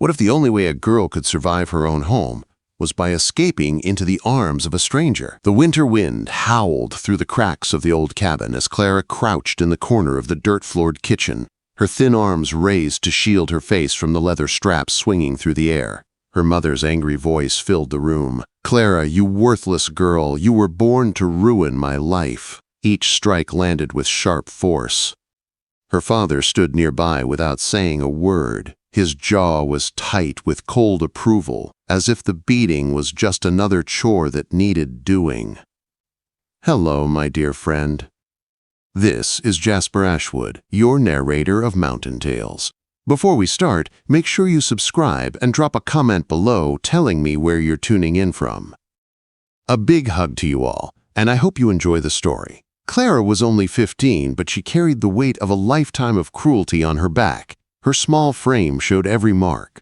What if the only way a girl could survive her own home was by escaping into the arms of a stranger? The winter wind howled through the cracks of the old cabin as Clara crouched in the corner of the dirt-floored kitchen, her thin arms raised to shield her face from the leather straps swinging through the air. Her mother's angry voice filled the room. "Clara, you worthless girl, you were born to ruin my life." Each strike landed with sharp force. Her father stood nearby without saying a word. His jaw was tight with cold approval, as if the beating was just another chore that needed doing. Hello, my dear friend. This is Jasper Ashwood, your narrator of Mountain Tales. Before we start, make sure you subscribe and drop a comment below telling me where you're tuning in from. A big hug to you all, and I hope you enjoy the story. Clara was only 15, but she carried the weight of a lifetime of cruelty on her back. Her small frame showed every mark.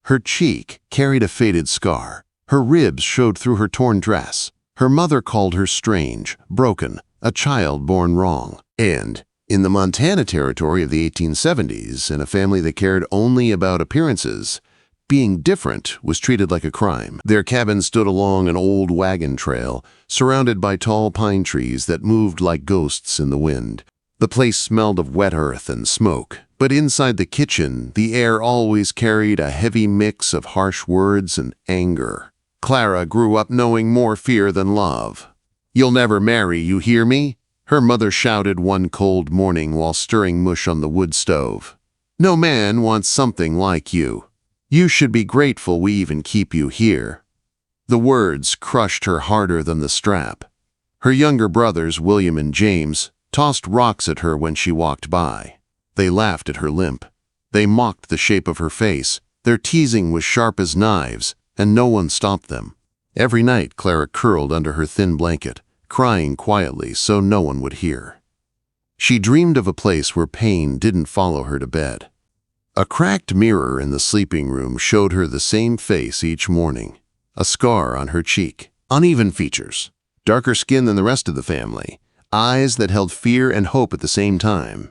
Her cheek carried a faded scar. Her ribs showed through her torn dress. Her mother called her strange, broken, a child born wrong. And in the Montana territory of the 1870s, in a family that cared only about appearances, being different was treated like a crime. Their cabin stood along an old wagon trail, surrounded by tall pine trees that moved like ghosts in the wind. The place smelled of wet earth and smoke, but inside the kitchen, the air always carried a heavy mix of harsh words and anger. Clara grew up knowing more fear than love. "You'll never marry, you hear me?" her mother shouted one cold morning while stirring mush on the wood stove. "No man wants something like you. You should be grateful we even keep you here." The words crushed her harder than the strap. Her younger brothers, William and James, tossed rocks at her when she walked by. They laughed at her limp. They mocked the shape of her face. Their teasing was sharp as knives, and no one stopped them. Every night, Clara curled under her thin blanket, crying quietly so no one would hear. She dreamed of a place where pain didn't follow her to bed. A cracked mirror in the sleeping room showed her the same face each morning, a scar on her cheek, uneven features, darker skin than the rest of the family, eyes that held fear and hope at the same time.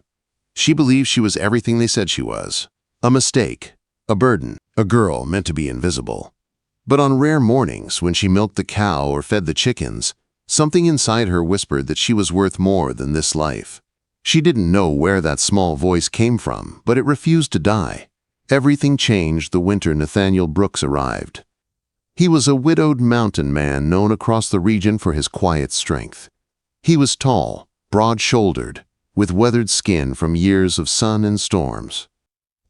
She believed she was everything they said she was, a mistake, a burden, a girl meant to be invisible. But on rare mornings, when she milked the cow or fed the chickens, something inside her whispered that she was worth more than this life. She didn't know where that small voice came from, but it refused to die. Everything changed the winter Nathaniel Brooks arrived. He was a widowed mountain man known across the region for his quiet strength. He was tall, broad-shouldered, with weathered skin from years of sun and storms.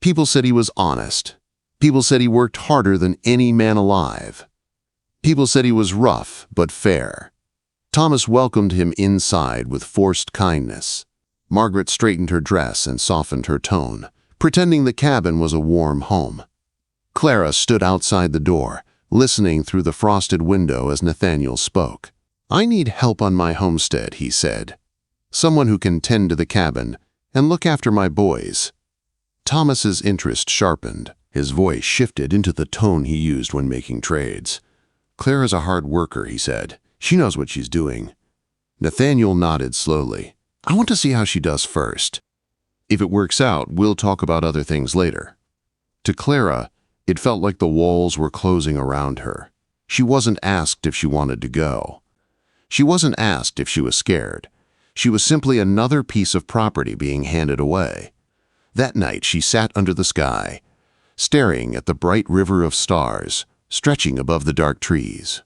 People said he was honest. People said he worked harder than any man alive. People said he was rough but fair. Thomas welcomed him inside with forced kindness. Margaret straightened her dress and softened her tone, pretending the cabin was a warm home. Clara stood outside the door, listening through the frosted window as Nathaniel spoke. "I need help on my homestead," he said. "Someone who can tend to the cabin and look after my boys." Thomas's interest sharpened. His voice shifted into the tone he used when making trades. "Clara's a hard worker," he said. "She knows what she's doing." Nathaniel nodded slowly. "I want to see how she does first. If it works out, we'll talk about other things later." To Clara, it felt like the walls were closing around her. She wasn't asked if she wanted to go. She wasn't asked if she was scared. She was simply another piece of property being handed away. That night she sat under the sky, staring at the bright river of stars stretching above the dark trees.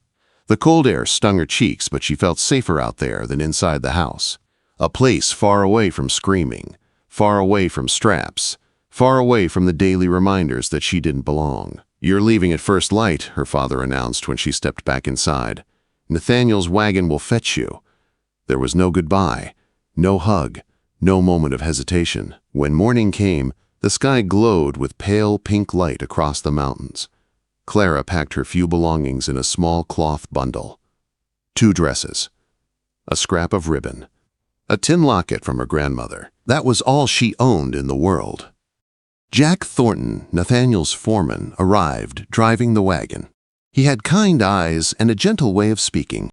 The cold air stung her cheeks, but she felt safer out there than inside the house. A place far away from screaming, far away from straps, far away from the daily reminders that she didn't belong. "You're leaving at first light," her father announced when she stepped back inside. "Nathaniel's wagon will fetch you." There was no goodbye, no hug, no moment of hesitation. When morning came, the sky glowed with pale pink light across the mountains. Clara packed her few belongings in a small cloth bundle. 2 dresses, a scrap of ribbon, a tin locket from her grandmother. That was all she owned in the world. Jack Thornton, Nathaniel's foreman, arrived, driving the wagon. He had kind eyes and a gentle way of speaking.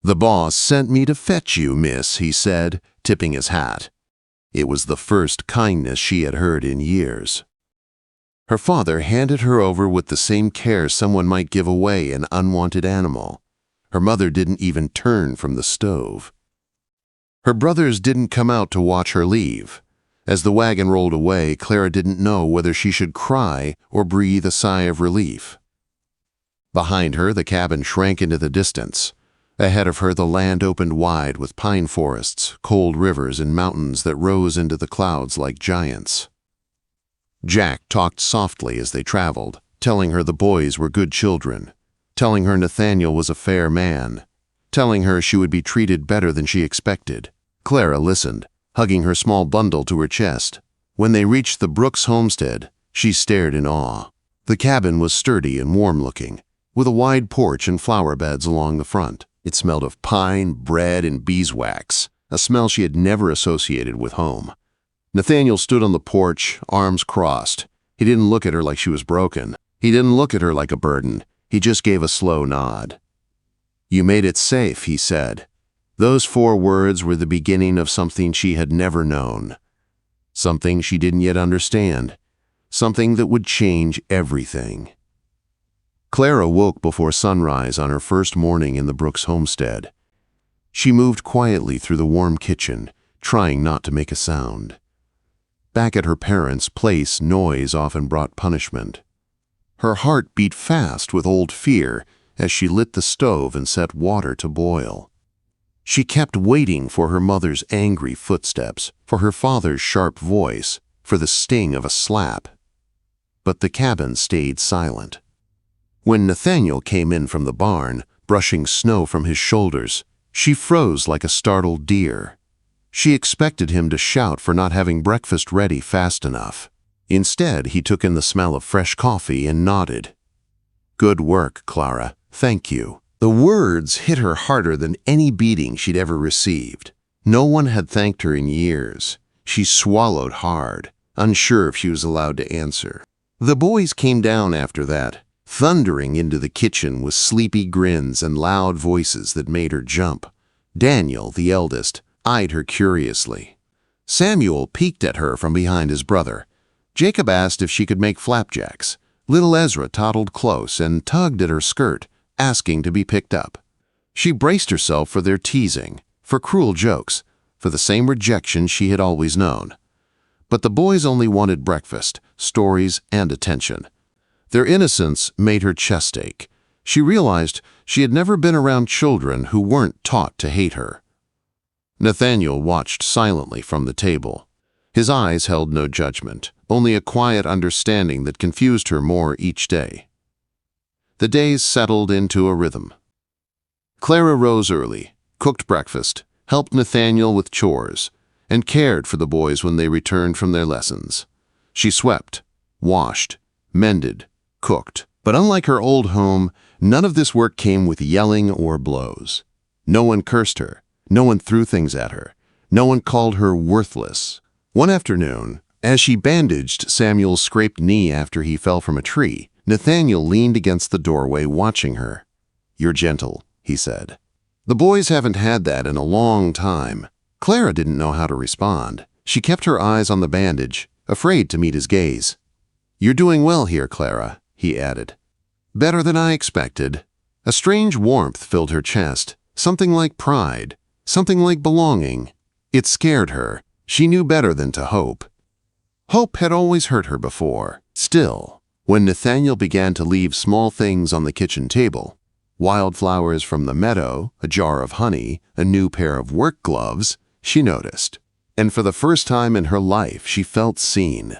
"The boss sent me to fetch you, miss," he said, tipping his hat. It was the first kindness she had heard in years. Her father handed her over with the same care someone might give away an unwanted animal. Her mother didn't even turn from the stove. Her brothers didn't come out to watch her leave. As the wagon rolled away, Clara didn't know whether she should cry or breathe a sigh of relief. Behind her, the cabin shrank into the distance. Ahead of her, the land opened wide with pine forests, cold rivers, and mountains that rose into the clouds like giants. Jack talked softly as they traveled, telling her the boys were good children, telling her Nathaniel was a fair man, telling her she would be treated better than she expected. Clara listened, hugging her small bundle to her chest. When they reached the Brooks homestead, she stared in awe. The cabin was sturdy and warm-looking, with a wide porch and flower beds along the front. It smelled of pine, bread, and beeswax, a smell she had never associated with home. Nathaniel stood on the porch, arms crossed. He didn't look at her like she was broken. He didn't look at her like a burden. He just gave a slow nod. "You made it safe," he said. Those 4 words were the beginning of something she had never known. Something she didn't yet understand. Something that would change everything. Clara woke before sunrise on her first morning in the Brooks homestead. She moved quietly through the warm kitchen, trying not to make a sound. Back at her parents' place, noise often brought punishment. Her heart beat fast with old fear as she lit the stove and set water to boil. She kept waiting for her mother's angry footsteps, for her father's sharp voice, for the sting of a slap. But the cabin stayed silent. When Nathaniel came in from the barn, brushing snow from his shoulders, she froze like a startled deer. She expected him to shout for not having breakfast ready fast enough. Instead, he took in the smell of fresh coffee and nodded. "Good work, Clara. Thank you." The words hit her harder than any beating she'd ever received. No one had thanked her in years. She swallowed hard, unsure if she was allowed to answer. The boys came down after that, thundering into the kitchen with sleepy grins and loud voices that made her jump. Daniel, the eldest, eyed her curiously. Samuel peeked at her from behind his brother. Jacob asked if she could make flapjacks. Little Ezra toddled close and tugged at her skirt, asking to be picked up. She braced herself for their teasing, for cruel jokes, for the same rejection she had always known. But the boys only wanted breakfast, stories, and attention. Their innocence made her chest ache. She realized she had never been around children who weren't taught to hate her. Nathaniel watched silently from the table. His eyes held no judgment, only a quiet understanding that confused her more each day. The days settled into a rhythm. Clara rose early, cooked breakfast, helped Nathaniel with chores, and cared for the boys when they returned from their lessons. She swept, washed, mended, cooked. But unlike her old home, none of this work came with yelling or blows. No one cursed her. No one threw things at her. No one called her worthless. One afternoon, as she bandaged Samuel's scraped knee after he fell from a tree, Nathaniel leaned against the doorway watching her. "You're gentle," he said. The boys haven't had that in a long time. Clara didn't know how to respond. She kept her eyes on the bandage, afraid to meet his gaze. "You're doing well here, Clara," he added. "Better than I expected." A strange warmth filled her chest, something like pride, something like belonging. It scared her. She knew better than to hope. Hope had always hurt her before. Still, when Nathaniel began to leave small things on the kitchen table, wildflowers from the meadow, a jar of honey, a new pair of work gloves, she noticed. And for the first time in her life, she felt seen.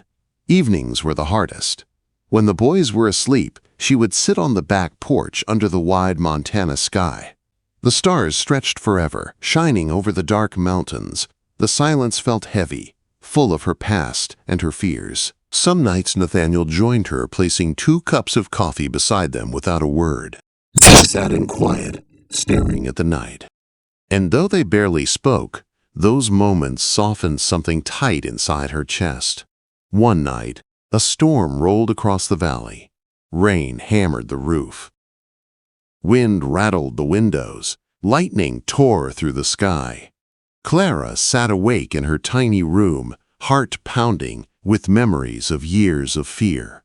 Evenings were the hardest. When the boys were asleep, she would sit on the back porch under the wide Montana sky. The stars stretched forever, shining over the dark mountains. The silence felt heavy, full of her past and her fears. Some nights Nathaniel joined her, placing 2 cups of coffee beside them without a word. They sat in quiet, staring at the night. And though they barely spoke, those moments softened something tight inside her chest. One night, a storm rolled across the valley. Rain hammered the roof. Wind rattled the windows. Lightning tore through the sky. Clara sat awake in her tiny room, heart pounding, with memories of years of fear.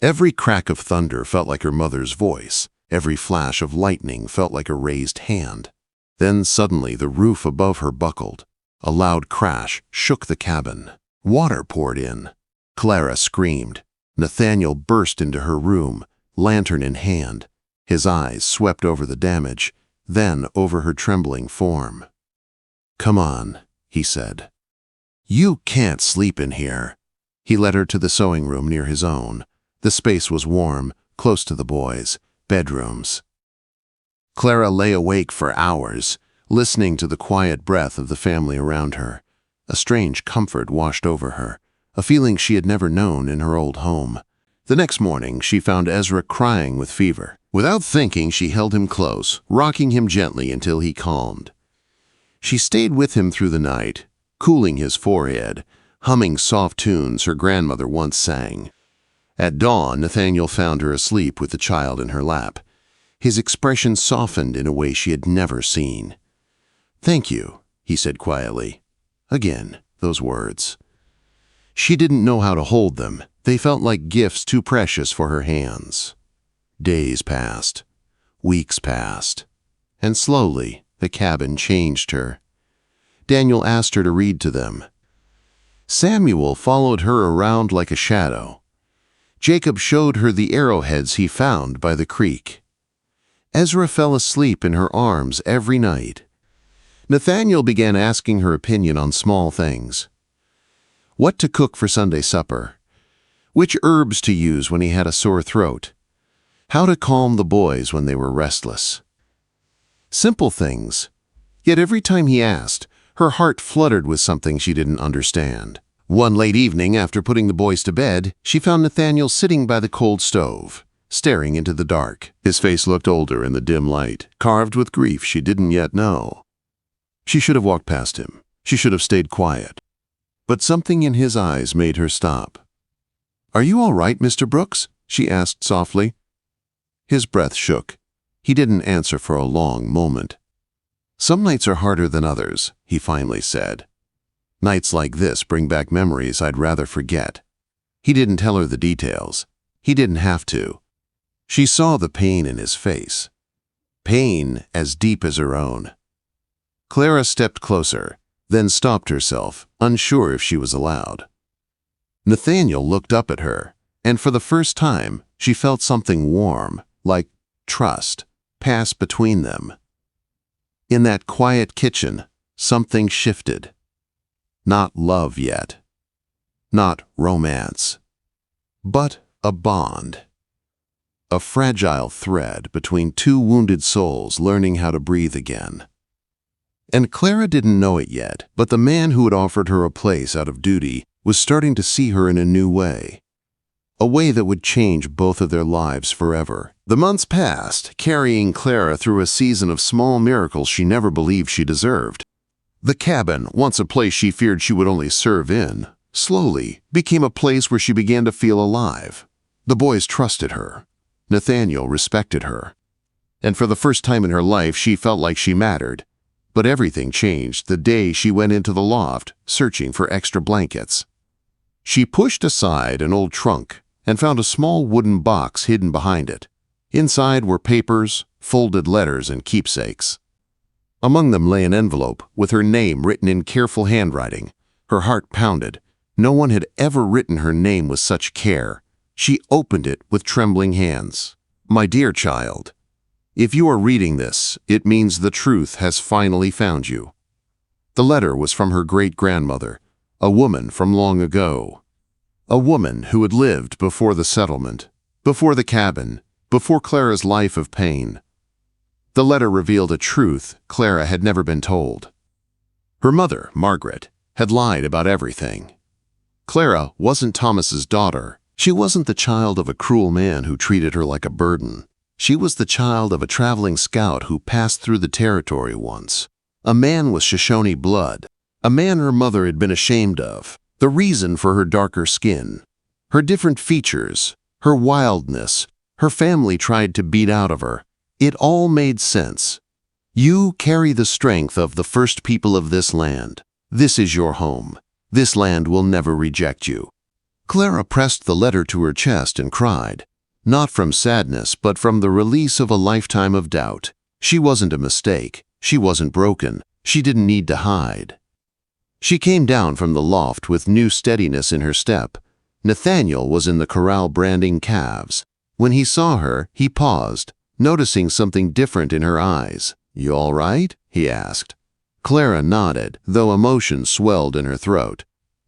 Every crack of thunder felt like her mother's voice. Every flash of lightning felt like a raised hand. Then suddenly the roof above her buckled. A loud crash shook the cabin. Water poured in. Clara screamed. Nathaniel burst into her room, lantern in hand. His eyes swept over the damage, then over her trembling form. "Come on," he said. "You can't sleep in here." He led her to the sewing room near his own. The space was warm, close to the boys' bedrooms. Clara lay awake for hours, listening to the quiet breath of the family around her. A strange comfort washed over her, a feeling she had never known in her old home. The next morning, she found Ezra crying with fever. Without thinking, she held him close, rocking him gently until he calmed. She stayed with him through the night, cooling his forehead, humming soft tunes her grandmother once sang. At dawn, Nathaniel found her asleep with the child in her lap. His expression softened in a way she had never seen. "Thank you," he said quietly. Again, those words. She didn't know how to hold them. They felt like gifts too precious for her hands. Days passed. Weeks passed. And slowly, the cabin changed her. Daniel asked her to read to them. Samuel followed her around like a shadow. Jacob showed her the arrowheads he found by the creek. Ezra fell asleep in her arms every night. Nathaniel began asking her opinion on small things. What to cook for Sunday supper. Which herbs to use when he had a sore throat. How to calm the boys when they were restless. Simple things. Yet every time he asked, her heart fluttered with something she didn't understand. One late evening, after putting the boys to bed, she found Nathaniel sitting by the cold stove, staring into the dark. His face looked older in the dim light, carved with grief she didn't yet know. She should have walked past him. She should have stayed quiet. But something in his eyes made her stop. "Are you all right, Mr. Brooks?" she asked softly. His breath shook. He didn't answer for a long moment. "Some nights are harder than others," he finally said. "Nights like this bring back memories I'd rather forget." He didn't tell her the details. He didn't have to. She saw the pain in his face. Pain as deep as her own. Clara stepped closer, then stopped herself, unsure if she was allowed. Nathaniel looked up at her, and for the first time, she felt something warm, like trust, pass between them. In that quiet kitchen, something shifted. Not love yet. Not romance. But a bond. A fragile thread between two wounded souls learning how to breathe again. And Clara didn't know it yet, but the man who had offered her a place out of duty was starting to see her in a new way. A way that would change both of their lives forever. The months passed, carrying Clara through a season of small miracles she never believed she deserved. The cabin, once a place she feared she would only serve in, slowly became a place where she began to feel alive. The boys trusted her. Nathaniel respected her. And for the first time in her life, she felt like she mattered. But everything changed the day she went into the loft, searching for extra blankets. She pushed aside an old trunk and found a small wooden box hidden behind it. Inside were papers, folded letters, and keepsakes. Among them lay an envelope with her name written in careful handwriting. Her heart pounded. No one had ever written her name with such care. She opened it with trembling hands. "My dear child, if you are reading this, it means the truth has finally found you." The letter was from her great-grandmother, a woman from long ago. A woman who had lived before the settlement, before the cabin, before Clara's life of pain. The letter revealed a truth Clara had never been told. Her mother, Margaret, had lied about everything. Clara wasn't Thomas's daughter. She wasn't the child of a cruel man who treated her like a burden. She was the child of a traveling scout who passed through the territory once. A man with Shoshone blood. A man her mother had been ashamed of. The reason for her darker skin. Her different features. Her wildness. Her family tried to beat out of her. It all made sense. You carry the strength of the first people of this land. This is your home. This land will never reject you. Clara pressed the letter to her chest and cried, not from sadness, but from the release of a lifetime of doubt. She wasn't a mistake. She wasn't broken. She didn't need to hide. She came down from the loft with new steadiness in her step. Nathaniel was in the corral branding calves. When he saw her, he paused, noticing something different in her eyes. "You all right?" he asked. Clara nodded, though emotion swelled in her throat.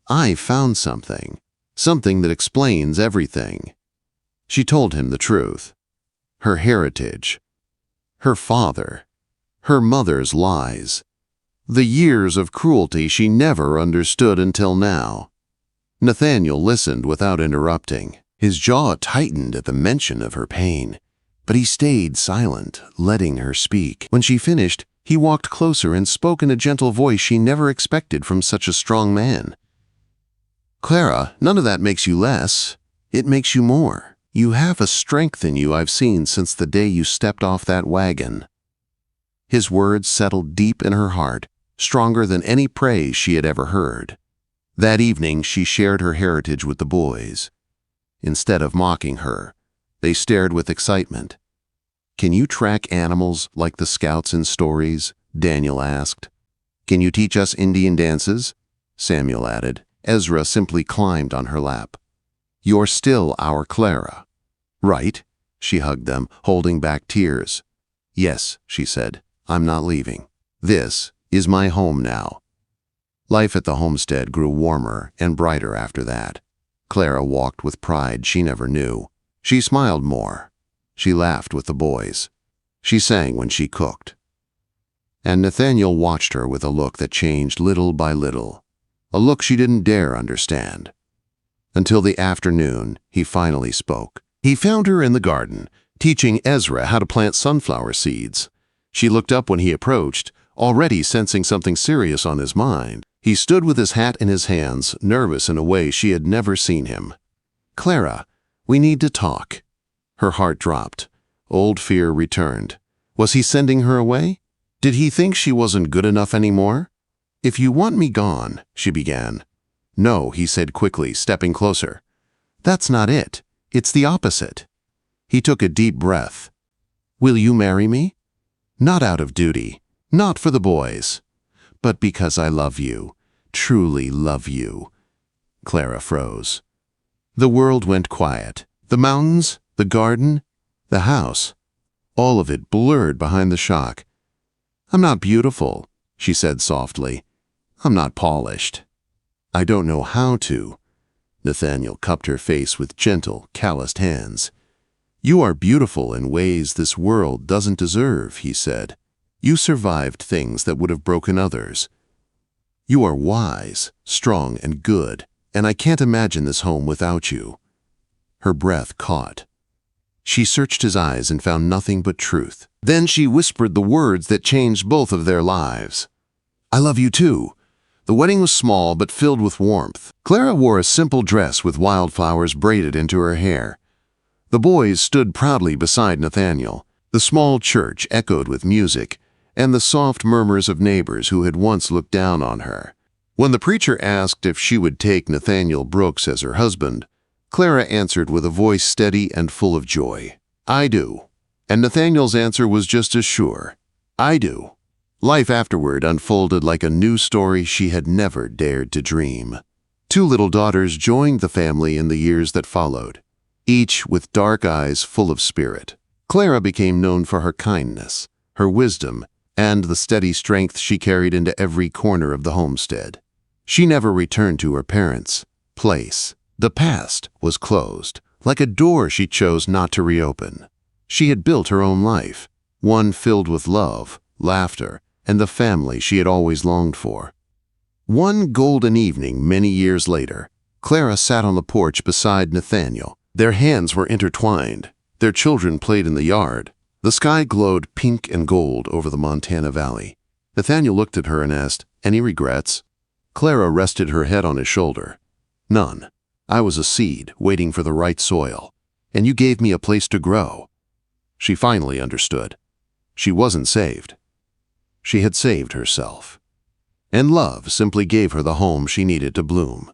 "I found something. Something that explains everything." She told him the truth. Her heritage. Her father. Her mother's lies. The years of cruelty she never understood until now. Nathaniel listened without interrupting. His jaw tightened at the mention of her pain, but he stayed silent, letting her speak. When she finished, he walked closer and spoke in a gentle voice she never expected from such a strong man. "Clara, none of that makes you less. It makes you more. You have a strength in you I've seen since the day you stepped off that wagon." His words settled deep in her heart, stronger than any praise she had ever heard. That evening, she shared her heritage with the boys. Instead of mocking her, they stared with excitement. "Can you track animals like the scouts in stories?" Daniel asked. "Can you teach us Indian dances?" Samuel added. Ezra simply climbed on her lap. "You're still our Clara." "Right?" She hugged them, holding back tears. "Yes," she said. "I'm not leaving. This is my home now." Life at the homestead grew warmer and brighter after that. Clara walked with pride she never knew. She smiled more. She laughed with the boys. She sang when she cooked. And Nathaniel watched her with a look that changed little by little, a look she didn't dare understand. Until the afternoon, he finally spoke. He found her in the garden, teaching Ezra how to plant sunflower seeds. She looked up when he approached, already sensing something serious on his mind. He stood with his hat in his hands, nervous in a way she had never seen him. "Clara, we need to talk." Her heart dropped. Old fear returned. Was he sending her away? Did he think she wasn't good enough anymore? "If you want me gone," she began. "No," he said quickly, stepping closer. "That's not it. It's the opposite." He took a deep breath. "Will you marry me? Not out of duty, not for the boys, but because I love you, truly love you." Clara froze. The world went quiet. The mountains, the garden, the house, all of it blurred behind the shock. "I'm not beautiful," she said softly. "I'm not polished. I don't know how to." Nathaniel cupped her face with gentle, calloused hands. "You are beautiful in ways this world doesn't deserve," he said. "You survived things that would have broken others. You are wise, strong, and good, and I can't imagine this home without you." Her breath caught. She searched his eyes and found nothing but truth. Then she whispered the words that changed both of their lives. "I love you too." The wedding was small but filled with warmth. Clara wore a simple dress with wildflowers braided into her hair. The boys stood proudly beside Nathaniel. The small church echoed with music and the soft murmurs of neighbors who had once looked down on her. When the preacher asked if she would take Nathaniel Brooks as her husband, Clara answered with a voice steady and full of joy, "I do." And Nathaniel's answer was just as sure, "I do." Life afterward unfolded like a new story she had never dared to dream. 2 little daughters joined the family in the years that followed, each with dark eyes full of spirit. Clara became known for her kindness, her wisdom, and the steady strength she carried into every corner of the homestead. She never returned to her parents' place. The past was closed, like a door she chose not to reopen. She had built her own life, one filled with love, laughter, and the family she had always longed for. One golden evening many years later, Clara sat on the porch beside Nathaniel. Their hands were intertwined. Their children played in the yard. The sky glowed pink and gold over the Montana Valley. Nathaniel looked at her and asked, "Any regrets?" Clara rested her head on his shoulder. "None. I was a seed waiting for the right soil, and you gave me a place to grow." She finally understood. She wasn't saved. She had saved herself. And love simply gave her the home she needed to bloom.